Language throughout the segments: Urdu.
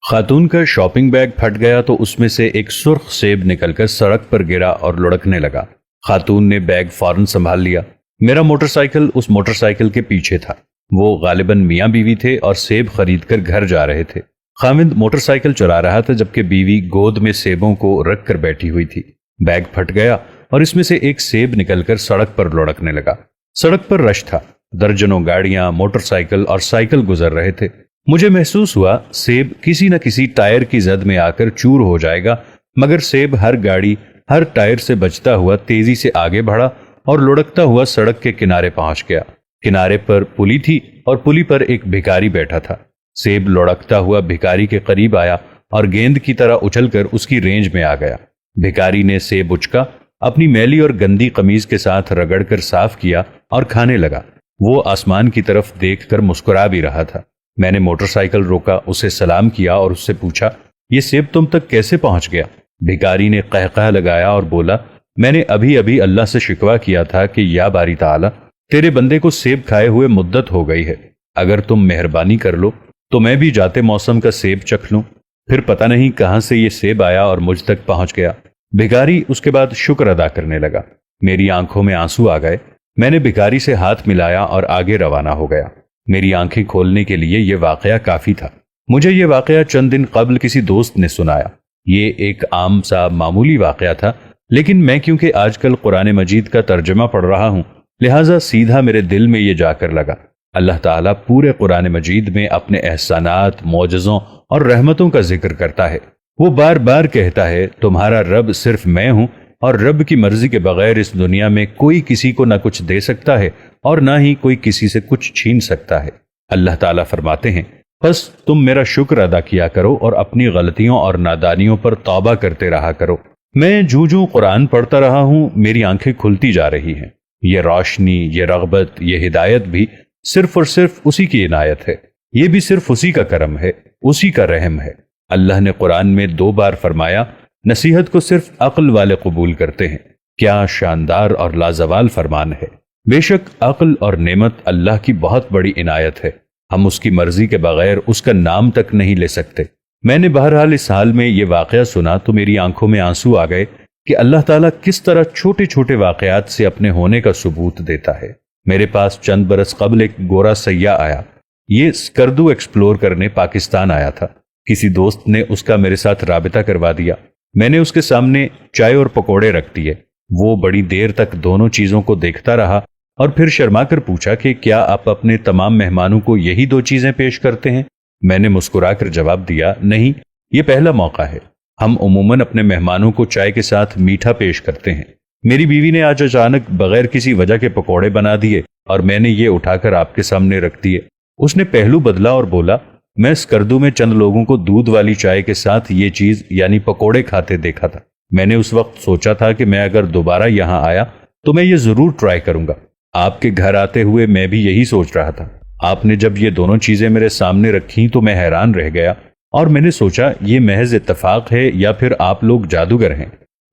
خاتون کا شاپنگ بیگ پھٹ گیا تو اس میں سے ایک سرخ سیب نکل کر سڑک پر گرا اور لڑکنے لگا۔ خاتون نے بیگ فوراً سنبھال لیا۔ میرا موٹر سائیکل اس موٹر سائیکل کے پیچھے تھا۔ وہ غالباً میاں بیوی تھے اور سیب خرید کر گھر جا رہے تھے۔ خاوند موٹر سائیکل چلا رہا تھا جبکہ بیوی گود میں سیبوں کو رکھ کر بیٹھی ہوئی تھی۔ بیگ پھٹ گیا اور اس میں سے ایک سیب نکل کر سڑک پر لڑکنے لگا۔ سڑک پر رش تھا، درجنوں گاڑیاں، موٹر سائیکل اور سائیکل گزر رہے تھے۔ مجھے محسوس ہوا سیب کسی نہ کسی ٹائر کی زد میں آ کر چور ہو جائے گا، مگر سیب ہر گاڑی، ہر ٹائر سے بچتا ہوا تیزی سے آگے بڑھا اور لڑکتا ہوا سڑک کے کنارے پہنچ گیا۔ کنارے پر پلی تھی اور پلی پر ایک بھکاری بیٹھا تھا۔ سیب لڑکتا ہوا بھکاری کے قریب آیا اور گیند کی طرح اچھل کر اس کی رینج میں آ گیا۔ بھکاری نے سیب اچکا، اپنی میلی اور گندی قمیض کے ساتھ رگڑ کر صاف کیا اور کھانے لگا۔ وہ آسمان کی طرف دیکھ کر مسکرا بھی رہا تھا۔ میں نے موٹر سائیکل روکا، اسے سلام کیا اور اس سے پوچھا، یہ سیب تم تک کیسے پہنچ گیا؟ بھکاری نے قہقہ لگایا اور بولا، میں نے ابھی ابھی اللہ سے شکوہ کیا تھا کہ یا باری تعالی، تیرے بندے کو سیب کھائے ہوئے مدت ہو گئی ہے، اگر تم مہربانی کر لو تو میں بھی جاتے موسم کا سیب چکھ لوں۔ پھر پتہ نہیں کہاں سے یہ سیب آیا اور مجھ تک پہنچ گیا۔ بھکاری اس کے بعد شکر ادا کرنے لگا۔ میری آنکھوں میں آنسو آ گئے۔ میں نے بھکاری سے ہاتھ ملایا اور آگے روانہ ہو گیا۔ میری آنکھیں کھولنے کے لیے یہ واقعہ کافی تھا۔ مجھے یہ واقعہ چند دن قبل کسی دوست نے سنایا۔ یہ ایک عام سا معمولی واقعہ تھا، لیکن میں کیونکہ آج کل قرآن مجید کا ترجمہ پڑھ رہا ہوں، لہٰذا سیدھا میرے دل میں یہ جا کر لگا۔ اللہ تعالیٰ پورے قرآن مجید میں اپنے احسانات، معجزوں اور رحمتوں کا ذکر کرتا ہے۔ وہ بار بار کہتا ہے، تمہارا رب صرف میں ہوں اور رب کی مرضی کے بغیر اس دنیا میں کوئی کسی کو نہ کچھ دے سکتا ہے اور نہ ہی کوئی کسی سے کچھ چھین سکتا ہے۔ اللہ تعالیٰ فرماتے ہیں، بس تم میرا شکر ادا کیا کرو اور اپنی غلطیوں اور نادانیوں پر توبہ کرتے رہا کرو۔ میں جو قرآن پڑھتا رہا ہوں، میری آنکھیں کھلتی جا رہی ہیں۔ یہ روشنی، یہ رغبت، یہ ہدایت بھی صرف اور صرف اسی کی عنایت ہے۔ یہ بھی صرف اسی کا کرم ہے، اسی کا رحم ہے۔ اللہ نے قرآن میں 2 بار فرمایا، نصیحت کو صرف عقل والے قبول کرتے ہیں۔ کیا شاندار اور لازوال فرمان ہے۔ بے شک عقل اور نعمت اللہ کی بہت بڑی عنایت ہے۔ ہم اس کی مرضی کے بغیر اس کا نام تک نہیں لے سکتے۔ میں نے بہرحال اس حال میں یہ واقعہ سنا تو میری آنکھوں میں آنسو آ گئے کہ اللہ تعالیٰ کس طرح چھوٹے چھوٹے واقعات سے اپنے ہونے کا ثبوت دیتا ہے۔ میرے پاس چند برس قبل ایک گورا سیاح آیا۔ یہ اسکردو ایکسپلور کرنے پاکستان آیا تھا۔ کسی دوست نے اس کا میرے ساتھ رابطہ کروا دیا۔ میں نے اس کے سامنے چائے اور پکوڑے رکھ دیے۔ وہ بڑی دیر تک دونوں چیزوں کو دیکھتا رہا اور پھر شرما کر پوچھا کہ کیا آپ اپنے تمام مہمانوں کو یہی 2 چیزیں پیش کرتے ہیں؟ میں نے مسکرا کر جواب دیا، نہیں، یہ پہلا موقع ہے۔ ہم عموماً اپنے مہمانوں کو چائے کے ساتھ میٹھا پیش کرتے ہیں۔ میری بیوی نے آج اچانک بغیر کسی وجہ کے پکوڑے بنا دیے اور میں نے یہ اٹھا کر آپ کے سامنے رکھ دیے۔ اس نے پہلو بدلا اور بولا، میں اسکردو میں چند لوگوں کو دودھ والی چائے کے ساتھ یہ چیز یعنی پکوڑے کھاتے دیکھا تھا۔ میں نے اس وقت سوچا تھا کہ میں اگر دوبارہ یہاں آیا تو میں یہ ضرور ٹرائی کروں گا۔ آپ کے گھر آتے ہوئے میں بھی یہی سوچ رہا تھا۔ آپ نے جب یہ دونوں چیزیں میرے سامنے رکھیں تو میں حیران رہ گیا اور میں نے سوچا یہ محض اتفاق ہے یا پھر آپ لوگ جادوگر ہیں۔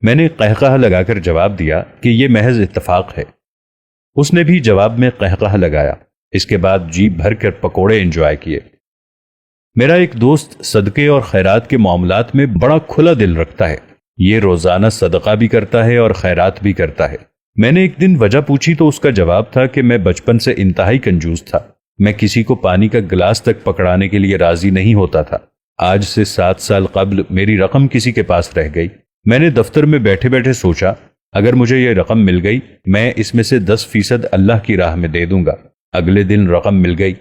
میں نے قہقہ لگا کر جواب دیا کہ یہ محض اتفاق ہے۔ اس نے بھی جواب میں قہقہ لگایا۔ اس کے بعد جی بھر کر پکوڑے انجوائے کیے۔ میرا ایک دوست صدقے اور خیرات کے معاملات میں بڑا کھلا دل رکھتا ہے۔ یہ روزانہ صدقہ بھی کرتا ہے اور خیرات بھی کرتا ہے۔ میں نے ایک دن وجہ پوچھی تو اس کا جواب تھا کہ میں بچپن سے انتہائی کنجوس تھا۔ میں کسی کو پانی کا گلاس تک پکڑانے کے لیے راضی نہیں ہوتا تھا۔ آج سے 7 سال قبل میری رقم کسی کے پاس رہ گئی۔ میں نے دفتر میں بیٹھے بیٹھے سوچا، اگر مجھے یہ رقم مل گئی، میں اس میں سے 10% اللہ کی راہ میں دے دوں گا۔ اگلے دن رقم مل گئی۔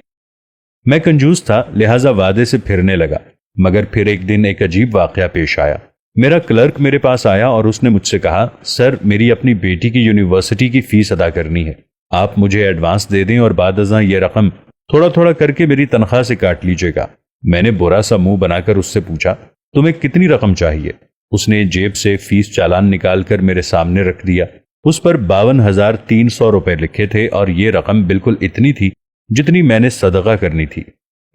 میں کنجوس تھا، لہٰذا وعدے سے پھرنے لگا، مگر پھر ایک دن ایک عجیب واقعہ پیش آیا۔ میرا کلرک میرے پاس آیا اور اس نے مجھ سے کہا، سر، میری اپنی بیٹی کی یونیورسٹی کی فیس ادا کرنی ہے۔ آپ مجھے ایڈوانس دے دیں اور بعد ازاں یہ رقم تھوڑا تھوڑا کر کے میری تنخواہ سے کاٹ لیجیے گا۔ میں نے برا سا منہ بنا کر اس سے پوچھا، تمہیں کتنی رقم چاہیے؟ اس نے جیب سے فیس چالان نکال کر میرے سامنے رکھ دیا۔ اس پر 52,300 روپے لکھے تھے اور یہ رقم بالکل اتنی تھی جتنی میں نے صدقہ کرنی تھی۔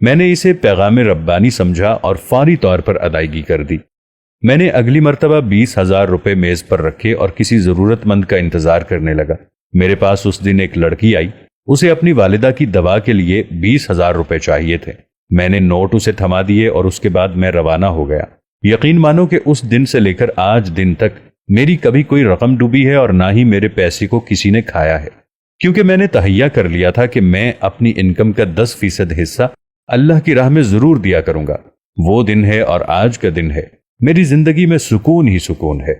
میں نے اسے پیغام ربانی سمجھا اور فوری طور پر ادائیگی کر دی۔ میں نے اگلی مرتبہ 20,000 روپے میز پر رکھے اور کسی ضرورت مند کا انتظار کرنے لگا۔ میرے پاس اس دن ایک لڑکی آئی۔ اسے اپنی والدہ کی دوا کے لیے 20,000 روپے چاہیے تھے۔ میں نے نوٹ اسے تھما دیے اور اس کے بعد میں روانہ ہو گیا۔ یقین مانو کہ اس دن سے لے کر آج دن تک میری کبھی کوئی رقم ڈوبی ہے اور نہ ہی میرے پیسے کو کسی نے کھایا ہے، کیونکہ میں نے تہیہ کر لیا تھا کہ میں اپنی انکم کا 10% حصہ اللہ کی راہ میں ضرور دیا کروں گا۔ وہ دن ہے اور آج کا دن ہے، میری زندگی میں سکون ہی سکون ہے۔